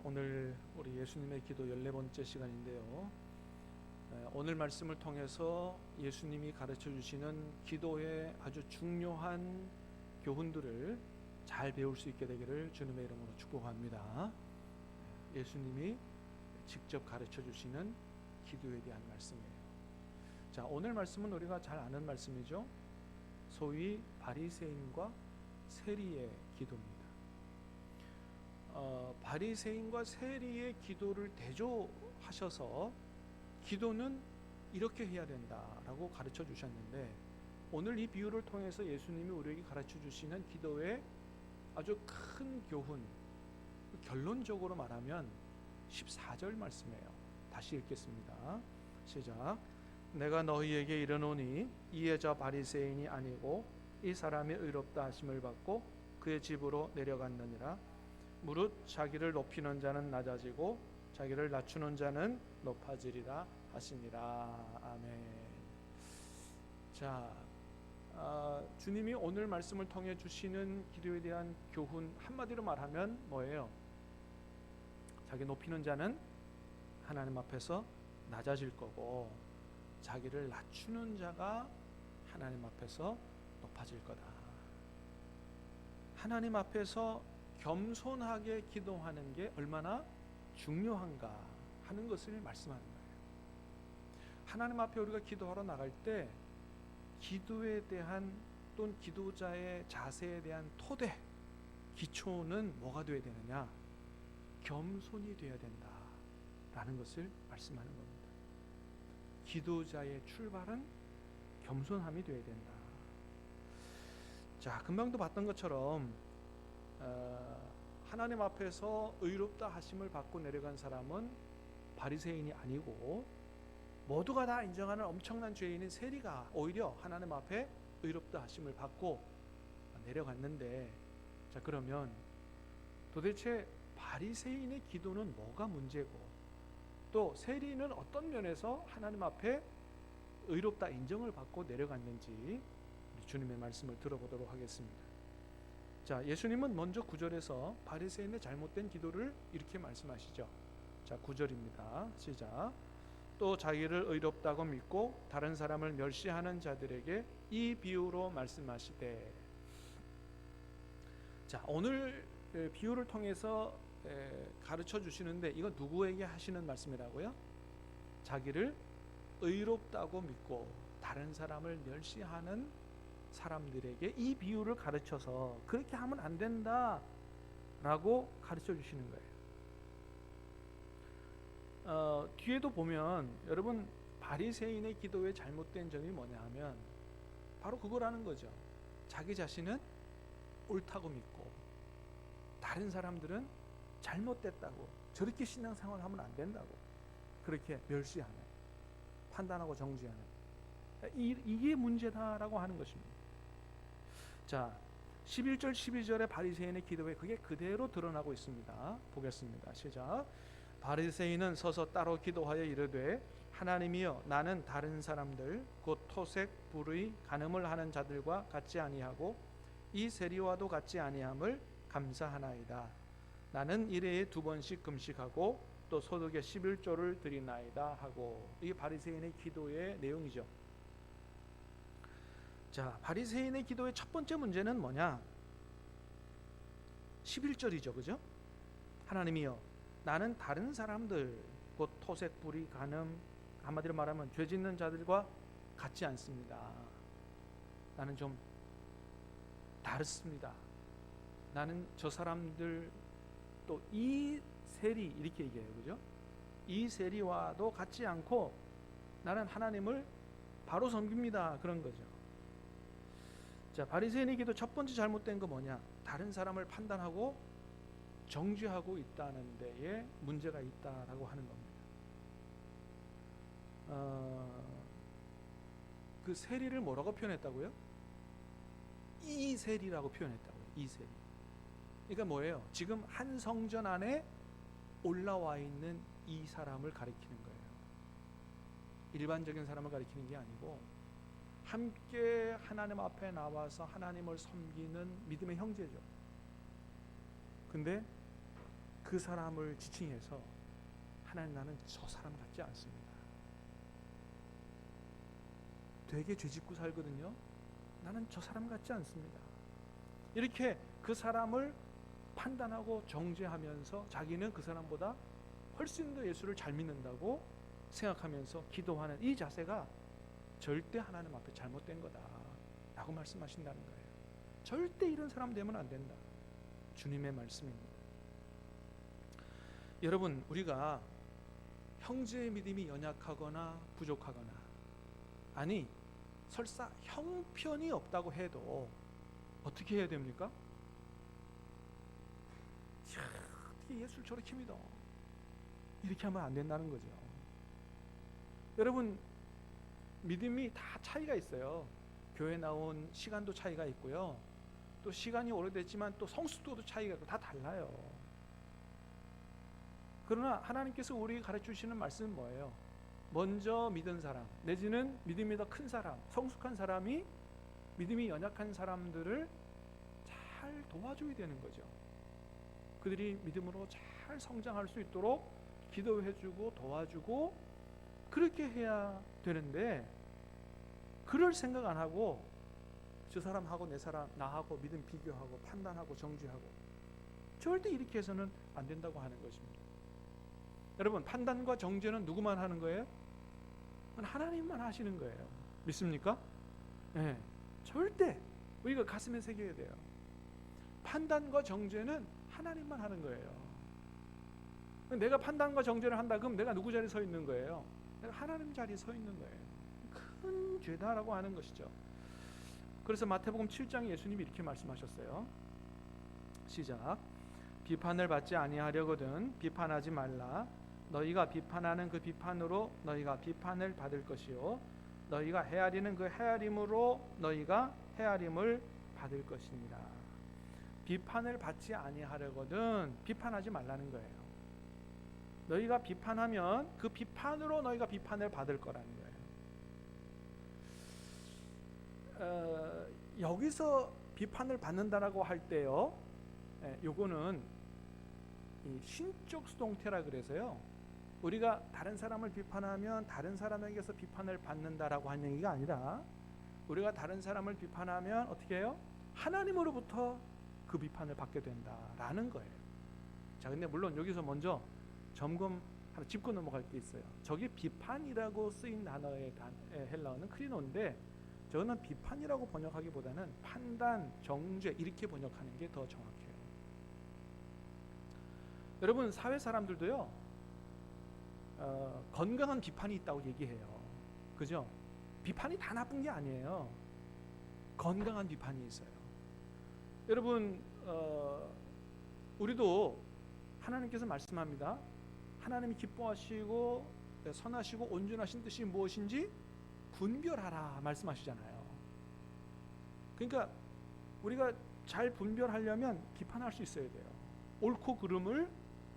오늘 우리 예수님의 기도 14번째 시간인데요. 오늘 말씀을 통해서 예수님이 가르쳐 주시는 기도의 아주 중요한 교훈들을 잘 배울 수 있게 되기를 주님의 이름으로 축복합니다. 예수님이 직접 가르쳐 주시는 기도에 대한 말씀이에요. 자, 오늘 말씀은 우리가 잘 아는 말씀이죠. 소위 바리새인과 세리의 기도입니다. 바리새인과 세리의 기도를 대조하셔서 기도는 이렇게 해야 된다라고 가르쳐 주셨는데, 오늘 이 비유를 통해서 예수님이 우리에게 가르쳐 주시는 기도의 아주 큰 교훈, 결론적으로 말하면 14절 말씀이에요. 다시 읽겠습니다. 시작. 내가 너희에게 이르노니 이에 저 바리새인이 아니고 이 사람이 의롭다 하심을 받고 그의 집으로 내려갔느니라. 무릇 자기를 높이는 자는 낮아지고 자기를 낮추는 자는 높아지리라 하시니라. 아멘. 자, 주님이 오늘 말씀을 통해 주시는 기도에 대한 교훈, 한마디로 말하면 뭐예요? 자기 높이는 자는 하나님 앞에서 낮아질 거고, 자기를 낮추는 자가 하나님 앞에서 높아질 거다. 하나님 앞에서 겸손하게 기도하는 게 얼마나 중요한가 하는 것을 말씀하는 거예요. 하나님 앞에 우리가 기도하러 나갈 때 기도에 대한 또는 기도자의 자세에 대한 토대, 기초는 뭐가 되어야 되느냐? 겸손이 되어야 된다라는 것을 말씀하는 겁니다. 기도자의 출발은 겸손함이 되어야 된다. 자, 금방도 봤던 것처럼 하나님 앞에서 의롭다 하심을 받고 내려간 사람은 바리새인이 아니고, 모두가 다 인정하는 엄청난 죄인인 세리가 오히려 하나님 앞에 의롭다 하심을 받고 내려갔는데, 자, 그러면 도대체 바리새인의 기도는 뭐가 문제고, 또 세리는 어떤 면에서 하나님 앞에 의롭다 인정을 받고 내려갔는지 우리 주님의 말씀을 들어보도록 하겠습니다. 자, 예수님은 먼저 9절에서 바리새인의 잘못된 기도를 이렇게 말씀하시죠. 자, 9절입니다. 시작. 또 자기를 의롭다고 믿고 다른 사람을 멸시하는 자들에게 이 비유로 말씀하시되. 자, 오늘 비유를 통해서 가르쳐 주시는데, 이건 누구에게 하시는 말씀이라고요? 자기를 의롭다고 믿고 다른 사람을 멸시하는 사람들에게 이 비유를 가르쳐서 그렇게 하면 안 된다라고 가르쳐 주시는 거예요. 뒤에도 보면 여러분, 바리새인의 기도의 잘못된 점이 뭐냐 하면 바로 그거라는 거죠. 자기 자신은 옳다고 믿고 다른 사람들은 잘못됐다고, 저렇게 신앙생활 하면 안 된다고 그렇게 멸시하는, 판단하고 정죄하는, 이게 문제다라고 하는 것입니다. 자, 11절 12절의 바리새인의 기도에 그게 그대로 드러나고 있습니다. 보겠습니다. 시작. 바리새인은 서서 따로 기도하여 이르되, 하나님이여, 나는 다른 사람들 곧 토색 불의 간음을 하는 자들과 같지 아니하고 이 세리와도 같지 아니함을 감사하나이다. 나는 일회에 2번씩 금식하고 또 소득의 11조를 드리나이다 하고. 이게 바리새인의 기도의 내용이죠. 자, 바리새인의 기도의 첫 번째 문제는 뭐냐? 11절이죠. 그죠? 하나님이여, 나는 다른 사람들 곧 토색 불의 간음, 한마디로 말하면 죄 짓는 자들과 같지 않습니다. 나는 좀 다릅니다. 나는 저 사람들, 또 이 세리, 이렇게 얘기해요. 그죠? 이 세리와도 같지 않고 나는 하나님을 바로 섬깁니다. 그런 거죠. 자, 바리새인의 기도 첫 번째 잘못된 거 뭐냐? 다른 사람을 판단하고 정죄하고 있다는 데에 문제가 있다라고 하는 겁니다. 그 세리를 뭐라고 표현했다고요? 이 세리라고 표현했다고요. 이 세리. 그러니까 뭐예요? 지금 한 성전 안에 올라와 있는 이 사람을 가리키는 거예요. 일반적인 사람을 가리키는 게 아니고, 함께 하나님 앞에 나와서 하나님을 섬기는 믿음의 형제죠. 근데 그 사람을 지칭해서 하나님 나는 저 사람 같지 않습니다. 되게 죄짓고 살거든요. 나는 저 사람 같지 않습니다. 이렇게 그 사람을 판단하고 정죄하면서 자기는 그 사람보다 훨씬 더 예수를 잘 믿는다고 생각하면서 기도하는 이 자세가 절대 하나님 앞에 잘못된 거다 라고 말씀하신다는 거예요. 절대 이런 사람 되면 안 된다. 주님의 말씀입니다. 여러분, 우리가 형제의 믿음이 연약하거나 부족하거나, 아니 설사 형편이 없다고 해도 어떻게 해야 됩니까? 어떻게 예수를 저렇게 믿어? 이렇게 하면 안 된다는 거죠. 여러분, 믿음이 다 차이가 있어요. 교회 나온 시간도 차이가 있고요. 또 시간이 오래됐지만 또 성숙도도 차이가 있고 다 달라요. 그러나 하나님께서 우리에게 가르쳐주시는 말씀은 뭐예요? 먼저 믿은 사람, 내지는 믿음이 더 큰 사람, 성숙한 사람이 믿음이 연약한 사람들을 잘 도와줘야 되는 거죠. 그들이 믿음으로 잘 성장할 수 있도록 기도해주고 도와주고 그렇게 해야 되는데, 그럴 생각 안 하고 저 사람하고 내 사람, 나하고 믿음 비교하고 판단하고 정죄하고, 절대 이렇게 해서는 안 된다고 하는 것입니다. 여러분, 판단과 정죄는 누구만 하는 거예요? 하나님만 하시는 거예요. 믿습니까? 네. 절대 우리가 가슴에 새겨야 돼요. 판단과 정죄는 하나님만 하는 거예요. 내가 판단과 정죄를 한다 그럼 내가 누구 자리에 서 있는 거예요? 내가 하나님 자리에 서 있는 거예요. 큰 죄다라고 하는 것이죠. 그래서 마태복음 7장에 예수님이 이렇게 말씀하셨어요. 시작. 비판을 받지 아니하려거든 비판하지 말라. 너희가 비판하는 그 비판으로 너희가 비판을 받을 것이요 너희가 헤아리는 그 헤아림으로 너희가 헤아림을 받을 것이니라. 비판을 받지 아니하려거든 비판하지 말라는 거예요. 너희가 비판하면 그 비판으로 너희가 비판을 받을 거라는 거예요. 여기서 비판을 받는다라고 할 때요, 요거는 이 신적 수동태라 그래서요, 우리가 다른 사람을 비판하면 다른 사람에게서 비판을 받는다라고 하는 얘기가 아니라, 우리가 다른 사람을 비판하면 어떻게 해요? 하나님으로부터 그 비판을 받게 된다라는 거예요. 자, 근데 물론 여기서 먼저 점검 하나 짚고 넘어갈 게 있어요. 저게 비판이라고 쓰인 단어의 헬라어는 크리노인데, 저는 비판이라고 번역하기보다는 판단, 정죄 이렇게 번역하는 게 더 정확해요. 여러분, 사회 사람들도요, 건강한 비판이 있다고 얘기해요. 그죠? 비판이 다 나쁜 게 아니에요. 건강한 비판이 있어요. 여러분, 우리도 하나님께서 말씀합니다. 하나님이 기뻐하시고 선하시고 온전하신 뜻이 무엇인지 분별하라 말씀하시잖아요. 그러니까 우리가 잘 분별하려면 비판할 수 있어야 돼요. 옳고 그름을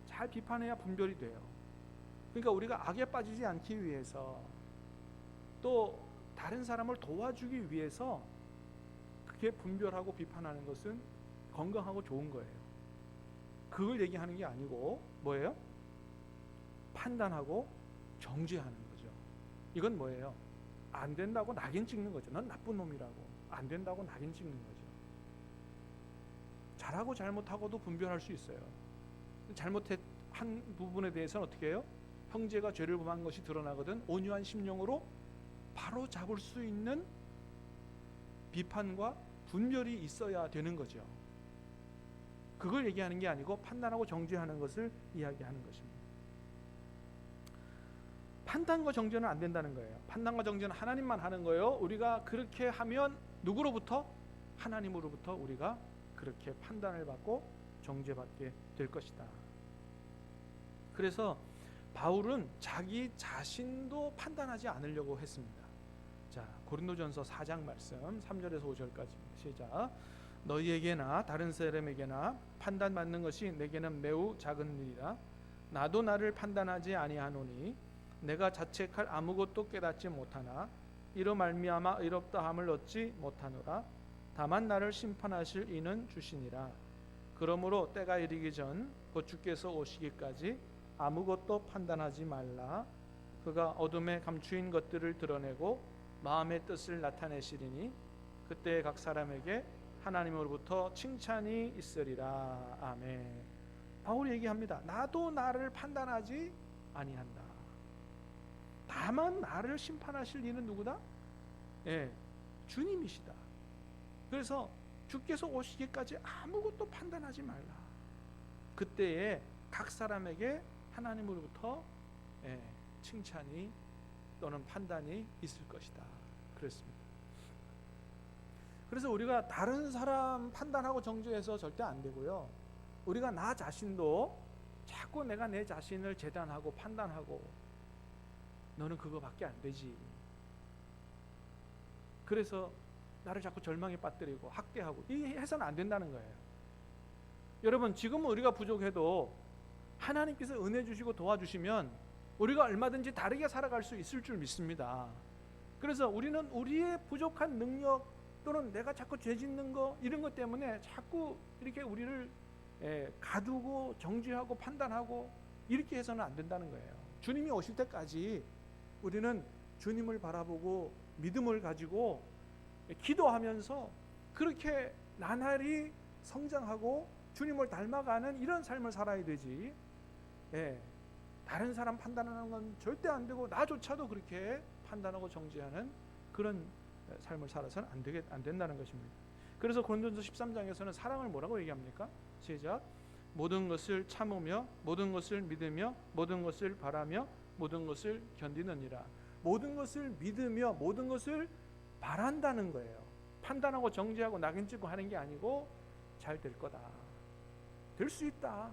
잘 비판해야 분별이 돼요. 그러니까 우리가 악에 빠지지 않기 위해서, 또 다른 사람을 도와주기 위해서 그게 분별하고 비판하는 것은 건강하고 좋은 거예요. 그걸 얘기하는 게 아니고 뭐예요? 판단하고 정죄하는 거죠. 이건 뭐예요? 안 된다고 낙인 찍는 거죠. 넌 나쁜 놈이라고. 안 된다고 낙인 찍는 거죠. 잘하고 잘못하고도 분별할 수 있어요. 잘못한 부분에 대해서는 어떻게 해요? 형제가 죄를 범한 것이 드러나거든 온유한 심령으로 바로 잡을 수 있는 비판과 분별이 있어야 되는 거죠. 그걸 얘기하는 게 아니고 판단하고 정죄하는 것을 이야기하는 것입니다. 판단과 정죄는 안 된다는 거예요. 판단과 정죄는 하나님만 하는 거예요. 우리가 그렇게 하면 누구로부터? 하나님으로부터 우리가 그렇게 판단을 받고 정죄받게 될 것이다. 그래서 바울은 자기 자신도 판단하지 않으려고 했습니다. 자, 고린도전서 4장 말씀 3절에서 5절까지 시작. 너희에게나 다른 사람에게나 판단받는 것이 내게는 매우 작은 일이라. 나도 나를 판단하지 아니하노니 내가 자책할 아무것도 깨닫지 못하나 이로 말미암아 의롭다함을 얻지 못하노라. 다만 나를 심판하실 이는 주시니라. 그러므로 때가 이르기 전 곧 주께서 오시기까지 아무것도 판단하지 말라. 그가 어둠에 감추인 것들을 드러내고 마음의 뜻을 나타내시리니 그때 각 사람에게 하나님으로부터 칭찬이 있으리라. 아멘. 바울이 얘기합니다. 나도 나를 판단하지 아니한다. 다만 나를 심판하실 이는 누구다? 주님이시다. 그래서 주께서 오시기까지 아무것도 판단하지 말라. 그때에 각 사람에게 하나님으로부터 칭찬이 또는 판단이 있을 것이다. 그랬습니다. 그래서 우리가 다른 사람 판단하고 정죄해서 절대 안 되고요. 우리가 나 자신도 자꾸 내가 내 자신을 재단하고 판단하고 너는 그거밖에 안 되지. 그래서 나를 자꾸 절망에 빠뜨리고 학대하고 이 해서는 안 된다는 거예요. 여러분, 지금 우리가 부족해도 하나님께서 은혜 주시고 도와주시면 우리가 얼마든지 다르게 살아갈 수 있을 줄 믿습니다. 그래서 우리는 우리의 부족한 능력 또는 내가 자꾸 죄 짓는 거 이런 것 때문에 자꾸 이렇게 우리를 가두고 정죄하고 판단하고 이렇게 해서는 안 된다는 거예요. 주님이 오실 때까지 우리는 주님을 바라보고 믿음을 가지고 기도하면서 그렇게 나날이 성장하고 주님을 닮아가는 이런 삶을 살아야 되지. 다른 사람 판단하는 건 절대 안 되고 나조차도 그렇게 판단하고 정죄하는 그런 삶을 살아서는 안 된다는 것입니다. 그래서 고린도전서 13장에서는 사랑을 뭐라고 얘기합니까? 시작. 모든 것을 참으며 모든 것을 믿으며 모든 것을 바라며 모든 것을 견디느니라. 모든 것을 믿으며 모든 것을 바란다는 거예요. 판단하고 정죄하고 낙인 찍고 하는 게 아니고 잘 될 거다. 될 수 있다.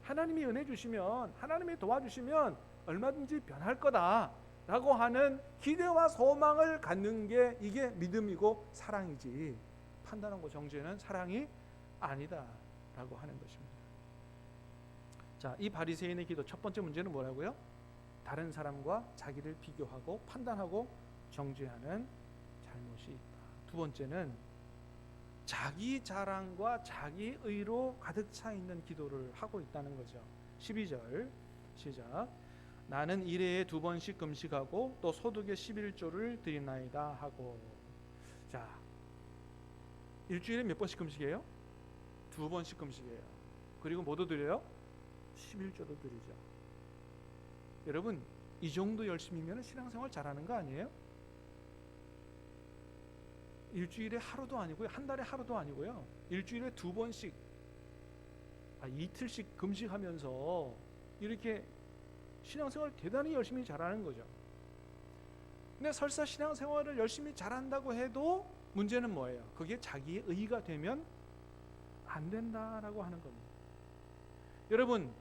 하나님이 은혜 주시면 하나님이 도와주시면 얼마든지 변할 거다 라고 하는 기대와 소망을 갖는 게 이게 믿음이고 사랑이지, 판단하고 정죄는 사랑이 아니다 라고 하는 것입니다. 자, 이 바리새인의 기도 첫 번째 문제는 뭐라고요? 다른 사람과 자기를 비교하고 판단하고 정죄하는 잘못이 있다. 두 번째는 자기 자랑과 자기 의로 가득 차 있는 기도를 하고 있다는 거죠. 12절 시작. 나는 일해에 2번씩 금식하고 또 소득의 11조를 드리나이다 하고. 자, 일주일에 몇 번씩 금식해요? 2번씩 금식해요. 그리고 뭐도 드려요? 11조도 드리죠. 여러분, 이 정도 열심이면 신앙생활 잘하는 거 아니에요? 일주일에 하루도 아니고요, 한 달에 하루도 아니고요, 일주일에 2번씩 이틀씩 금식하면서 이렇게 신앙생활 대단히 열심히 잘하는 거죠. 근데 설사 신앙생활을 열심히 잘한다고 해도 문제는 뭐예요? 그게 자기의 의가 되면 안 된다라고 하는 겁니다. 여러분,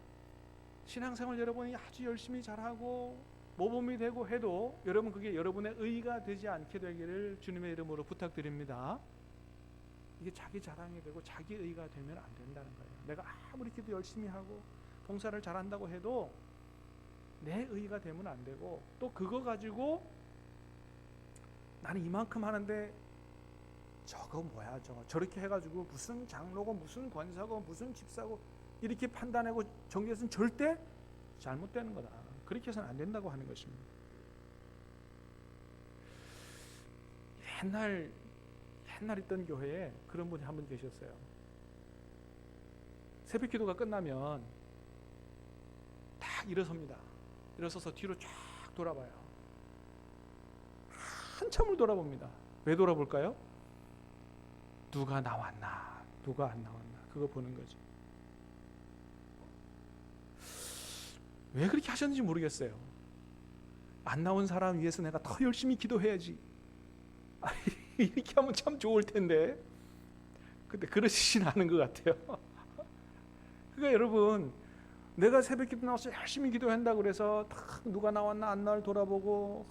신앙생활 여러분이 아주 열심히 잘하고 모범이 되고 해도 여러분 그게 여러분의 의가 되지 않게 되기를 주님의 이름으로 부탁드립니다. 이게 자기 자랑이 되고 자기 의가 되면 안 된다는 거예요. 내가 아무리 기도 열심히 하고 봉사를 잘한다고 해도 내 의가 되면 안 되고, 또 그거 가지고 나는 이만큼 하는데 저거 뭐야 저렇게 해가지고 무슨 장로고 무슨 권사고 무슨 집사고 이렇게 판단하고 정죄해서는 절대 잘못되는 거다. 그렇게 해서는 안 된다고 하는 것입니다. 옛날 있던 교회에 그런 분이 한 분 계셨어요. 새벽 기도가 끝나면 딱 일어섭니다. 일어서서 뒤로 쫙 돌아봐요. 한참을 돌아봅니다. 왜 돌아볼까요? 누가 나왔나 누가 안 나왔나 그거 보는 거죠. 왜 그렇게 하셨는지 모르겠어요. 안 나온 사람 위해서 내가 더 열심히 기도해야지. 이렇게 하면 참 좋을 텐데. 근데 그러시진 않은 것 같아요. 그러니까 여러분, 내가 새벽 기도 나와서 열심히 기도한다고 그래서 누가 나왔나 안 나올 돌아보고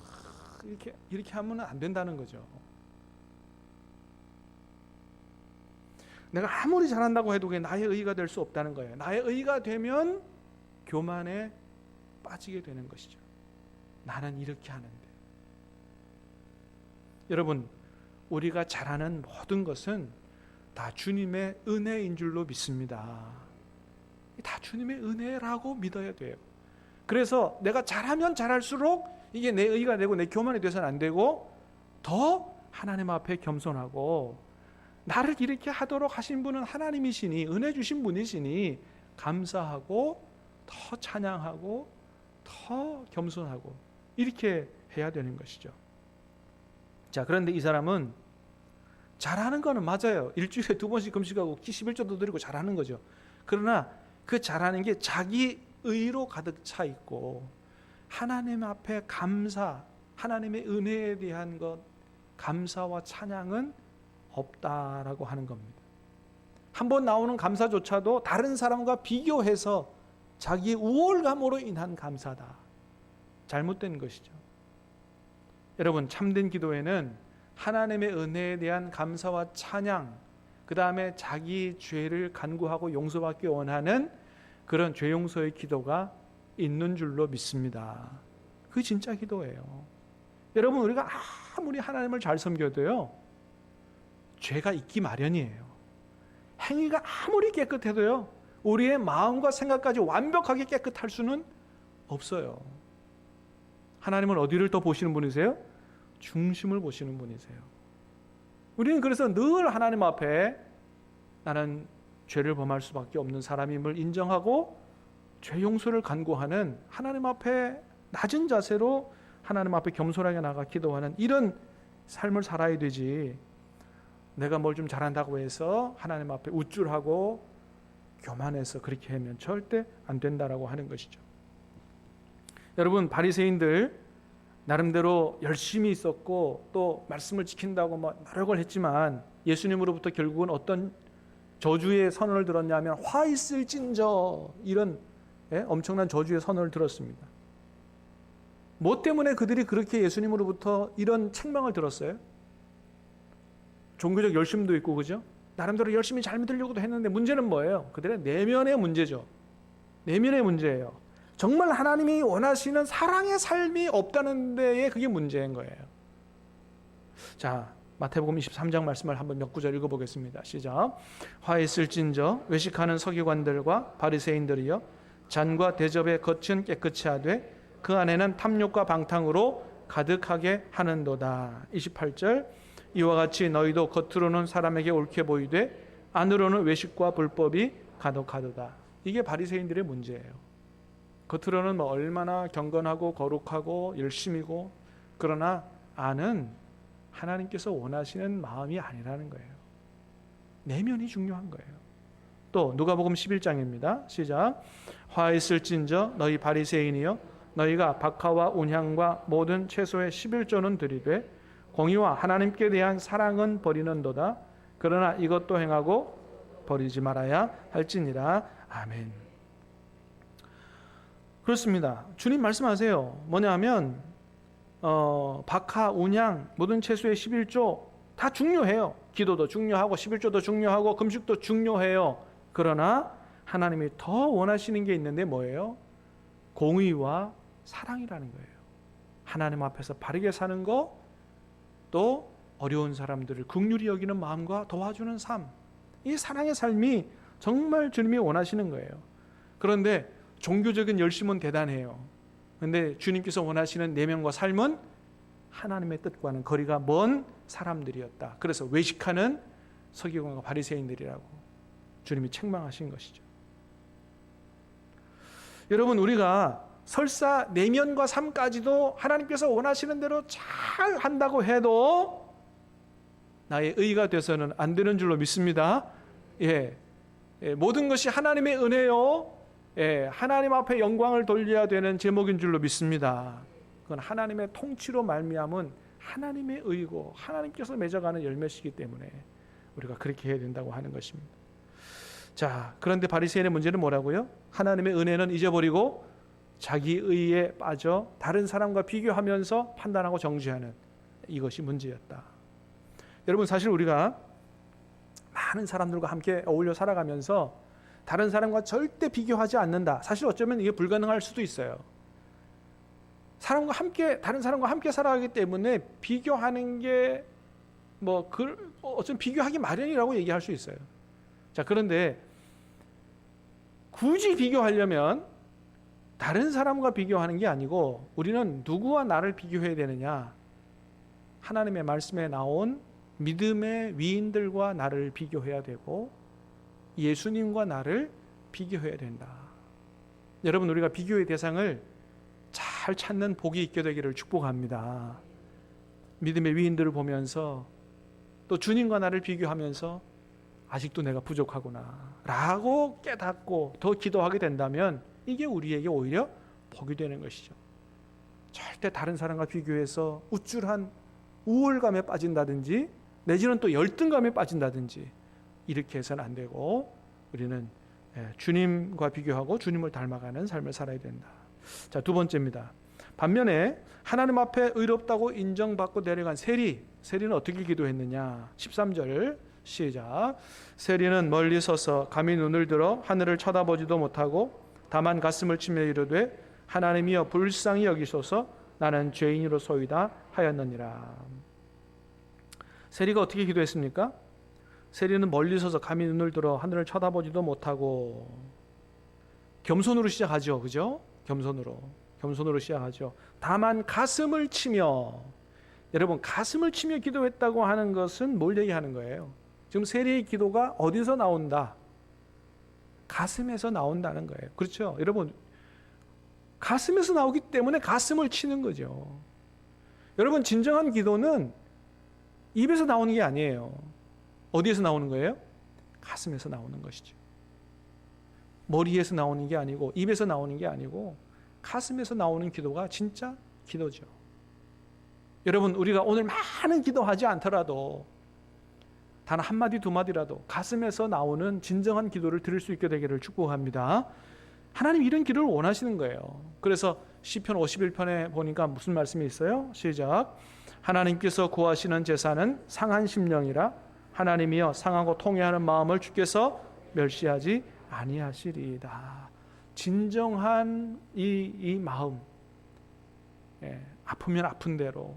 이렇게 하면 안 된다는 거죠. 내가 아무리 잘한다고 해도 그게 나의 의의가 될 수 없다는 거예요. 나의 의의가 되면 교만에 빠지게 되는 것이죠. 나는 이렇게 하는데. 여러분, 우리가 잘하는 모든 것은 다 주님의 은혜인 줄로 믿습니다. 다 주님의 은혜라고 믿어야 돼요. 그래서 내가 잘하면 잘할수록 이게 내 의가 되고 내 교만이 돼서는 안 되고 더 하나님 앞에 겸손하고 나를 이렇게 하도록 하신 분은 하나님이시니 은혜 주신 분이시니 감사하고 더 찬양하고 더 겸손하고 이렇게 해야 되는 것이죠. 자, 그런데 이 사람은 잘하는 거는 맞아요. 일주일에 2번씩 금식하고 11조도 드리고 잘하는 거죠. 그러나 그 잘하는 게 자기 의로 가득 차 있고 하나님 앞에 감사, 하나님의 은혜에 대한 것, 감사와 찬양은 없다라고 하는 겁니다. 한번 나오는 감사조차도 다른 사람과 비교해서 자기의 우월감으로 인한 감사다. 잘못된 것이죠. 여러분, 참된 기도에는 하나님의 은혜에 대한 감사와 찬양, 그 다음에 자기 죄를 간구하고 용서받기 원하는 그런 죄 용서의 기도가 있는 줄로 믿습니다. 그게 진짜 기도예요. 여러분, 우리가 아무리 하나님을 잘 섬겨도요, 죄가 있기 마련이에요. 행위가 아무리 깨끗해도요, 우리의 마음과 생각까지 완벽하게 깨끗할 수는 없어요. 하나님은 어디를 더 보시는 분이세요? 중심을 보시는 분이세요. 우리는 그래서 늘 하나님 앞에 나는 죄를 범할 수밖에 없는 사람임을 인정하고 죄 용서를 간구하는 하나님 앞에 낮은 자세로 하나님 앞에 겸손하게 나가 기도하는 이런 삶을 살아야 되지, 내가 뭘 좀 잘한다고 해서 하나님 앞에 우쭐하고 교만해서 그렇게 하면 절대 안 된다라고 하는 것이죠. 여러분, 바리새인들 나름대로 열심히 있었고 또 말씀을 지킨다고 노력을 했지만 예수님으로부터 결국은 어떤 저주의 선언을 들었냐면 화 있을진저, 이런 엄청난 저주의 선언을 들었습니다. 뭐 때문에 그들이 그렇게 예수님으로부터 이런 책망을 들었어요? 종교적 열심도 있고, 그죠? 나름대로 열심히 잘 믿으려고도 했는데 문제는 뭐예요? 그들의 내면의 문제죠. 내면의 문제예요. 정말 하나님이 원하시는 사랑의 삶이 없다는 데에 그게 문제인 거예요. 자, 마태복음 23장 말씀을 한번 몇 구절 읽어보겠습니다. 시작. 화 있을진저 외식하는 서기관들과 바리새인들이여, 잔과 대접의 겉은 깨끗이 하되 그 안에는 탐욕과 방탕으로 가득하게 하는도다. 28절. 이와 같이 너희도 겉으로는 사람에게 옳게 보이되 안으로는 외식과 불법이 가득하도다. 이게 바리새인들의 문제예요. 겉으로는 얼마나 경건하고 거룩하고 열심이고, 그러나 안은 하나님께서 원하시는 마음이 아니라는 거예요. 내면이 중요한 거예요. 또 누가복음 11장입니다. 시작. 화 있을진저 너희 바리새인이여, 너희가 박하와 온향과 모든 채소의 11조는 드리되 공의와 하나님께 대한 사랑은 버리는도다. 그러나 이것도 행하고 버리지 말아야 할지니라. 아멘. 그렇습니다. 주님 말씀하세요. 뭐냐면 박하, 온향, 모든 채소의 11조 다 중요해요. 기도도 중요하고 11조도 중요하고 금식도 중요해요. 그러나 하나님이 더 원하시는 게 있는데 뭐예요? 공의와 사랑이라는 거예요. 하나님 앞에서 바르게 사는 거, 또 어려운 사람들을 긍휼히 여기는 마음과 도와주는 삶, 이 사랑의 삶이 정말 주님이 원하시는 거예요. 그런데 종교적인 열심은 대단해요. 그런데 주님께서 원하시는 내면과 삶은 하나님의 뜻과는 거리가 먼 사람들이었다. 그래서 외식하는 서기관과 바리새인들이라고 주님이 책망하신 것이죠. 여러분, 우리가 설사 내면과 삶까지도 하나님께서 원하시는 대로 잘 한다고 해도 나의 의가 돼서는 안 되는 줄로 믿습니다. 모든 것이 하나님의 은혜요, 하나님 앞에 영광을 돌려야 되는 제목인 줄로 믿습니다. 그건 하나님의 통치로 말미암은 하나님의 의고 하나님께서 맺어가는 열매시기 때문에 우리가 그렇게 해야 된다고 하는 것입니다. 자, 그런데 바리새인의 문제는 뭐라고요? 하나님의 은혜는 잊어버리고 자기 의에 빠져 다른 사람과 비교하면서 판단하고 정죄하는, 이것이 문제였다. 여러분, 사실 우리가 많은 사람들과 함께 어울려 살아가면서 다른 사람과 절대 비교하지 않는다. 사실 어쩌면 이게 불가능할 수도 있어요. 다른 사람과 함께 살아가기 때문에 비교하는 게 어쩜 비교하기 마련이라고 얘기할 수 있어요. 자, 그런데 굳이 비교하려면 다른 사람과 비교하는 게 아니고 우리는 누구와 나를 비교해야 되느냐? 하나님의 말씀에 나온 믿음의 위인들과 나를 비교해야 되고 예수님과 나를 비교해야 된다. 여러분, 우리가 비교의 대상을 잘 찾는 복이 있게 되기를 축복합니다. 믿음의 위인들을 보면서 또 주님과 나를 비교하면서 아직도 내가 부족하구나 라고 깨닫고 더 기도하게 된다면 이게 우리에게 오히려 복이 되는 것이죠. 절대 다른 사람과 비교해서 우쭐한 우월감에 빠진다든지 내지는 또 열등감에 빠진다든지 이렇게 해서는 안 되고 우리는 주님과 비교하고 주님을 닮아가는 삶을 살아야 된다. 자, 두 번째입니다. 반면에 하나님 앞에 의롭다고 인정받고 내려간 세리는 어떻게 기도했느냐? 13절 시작. 세리는 멀리 서서 감히 눈을 들어 하늘을 쳐다보지도 못하고 다만 가슴을 치며 이르되 하나님이여 불쌍히 여기소서 나는 죄인으로소이다 하였느니라. 세리가 어떻게 기도했습니까? 세리는 멀리 서서 감히 눈을 들어 하늘을 쳐다보지도 못하고 겸손으로 시작하죠. 그죠? 겸손으로 시작하죠. 다만 가슴을 치며, 여러분 가슴을 치며 기도했다고 하는 것은 뭘 얘기하는 거예요? 지금 세리의 기도가 어디서 나온다? 가슴에서 나온다는 거예요. 그렇죠? 여러분 가슴에서 나오기 때문에 가슴을 치는 거죠. 여러분 진정한 기도는 입에서 나오는 게 아니에요. 어디에서 나오는 거예요? 가슴에서 나오는 것이죠. 머리에서 나오는 게 아니고 입에서 나오는 게 아니고 가슴에서 나오는 기도가 진짜 기도죠. 여러분 우리가 오늘 많은 기도하지 않더라도 단 한마디 두마디라도 가슴에서 나오는 진정한 기도를 들을 수 있게 되기를 축복합니다. 하나님 이런 기도를 원하시는 거예요. 그래서 시편 51편에 보니까 무슨 말씀이 있어요? 시작. 하나님께서 구하시는 제사는 상한 심령이라 하나님이여 상하고 통회하는 마음을 주께서 멸시하지 아니하시리이다. 진정한 이 마음, 아프면 아픈 대로,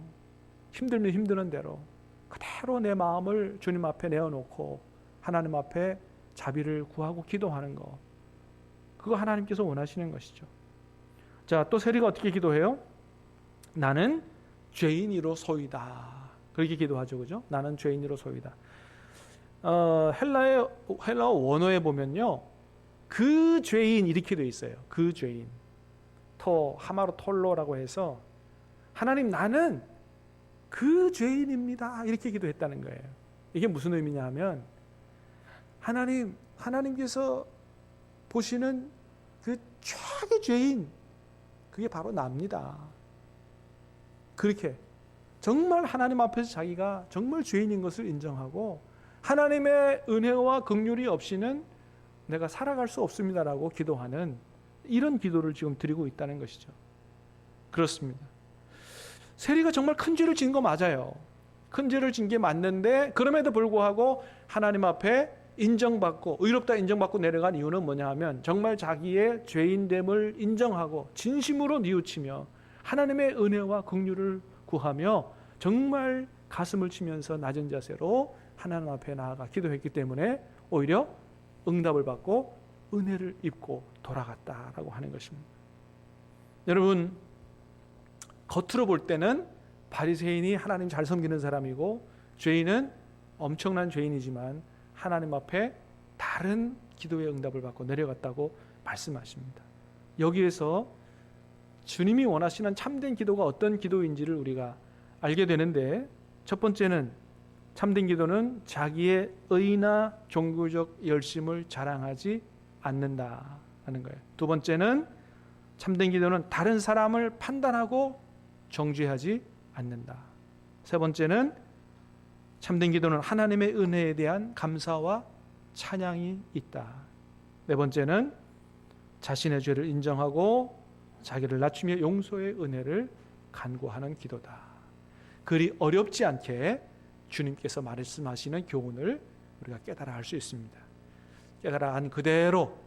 힘들면 힘드는 대로 그대로 내 마음을 주님 앞에 내어놓고 하나님 앞에 자비를 구하고 기도하는 거, 그거 하나님께서 원하시는 것이죠. 자, 또 세리가 어떻게 기도해요? 나는 죄인이로소이다. 그렇게 기도하죠, 그죠? 나는 죄인이로소이다. 헬라어 원어에 보면요, 그 죄인 이렇게 돼 있어요. 그 죄인, 하마로 톨로라고 해서 하나님 나는 그 죄인입니다. 이렇게 기도했다는 거예요. 이게 무슨 의미냐 하면 하나님께서 보시는 그 최악의 죄인, 그게 바로 납니다. 그렇게 정말 하나님 앞에서 자기가 정말 죄인인 것을 인정하고 하나님의 은혜와 긍휼이 없이는 내가 살아갈 수 없습니다라고 기도하는 이런 기도를 지금 드리고 있다는 것이죠. 그렇습니다. 세리가 정말 큰 죄를 진 거 맞아요. 큰 죄를 진 게 맞는데 그럼에도 불구하고 하나님 앞에 인정받고 의롭다 인정받고 내려간 이유는 뭐냐 하면 정말 자기의 죄인됨을 인정하고 진심으로 뉘우치며 하나님의 은혜와 긍휼을 구하며 정말 가슴을 치면서 낮은 자세로 하나님 앞에 나아가 기도했기 때문에 오히려 응답을 받고 은혜를 입고 돌아갔다라고 하는 것입니다. 여러분 겉으로 볼 때는 바리새인이 하나님 잘 섬기는 사람이고 죄인은 엄청난 죄인이지만 하나님 앞에 다른 기도의 응답을 받고 내려갔다고 말씀하십니다. 여기에서 주님이 원하시는 참된 기도가 어떤 기도인지를 우리가 알게 되는데, 첫 번째는 참된 기도는 자기의 의나 종교적 열심을 자랑하지 않는다는 거예요. 두 번째는 참된 기도는 다른 사람을 판단하고 정죄하지 않는다. 세 번째는 참된 기도는 하나님의 은혜에 대한 감사와 찬양이 있다. 네 번째는 자신의 죄를 인정하고 자기를 낮추며 용서의 은혜를 간구하는 기도다. 그리 어렵지 않게 주님께서 말씀하시는 교훈을 우리가 깨달아 할 수 있습니다. 깨달아 한 그대로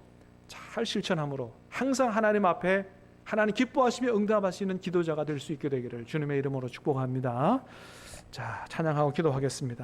잘 실천함으로 항상 하나님 앞에 하나님 기뻐하시며 응답하시는 기도자가 될 수 있게 되기를 주님의 이름으로 축복합니다. 자, 찬양하고 기도하겠습니다.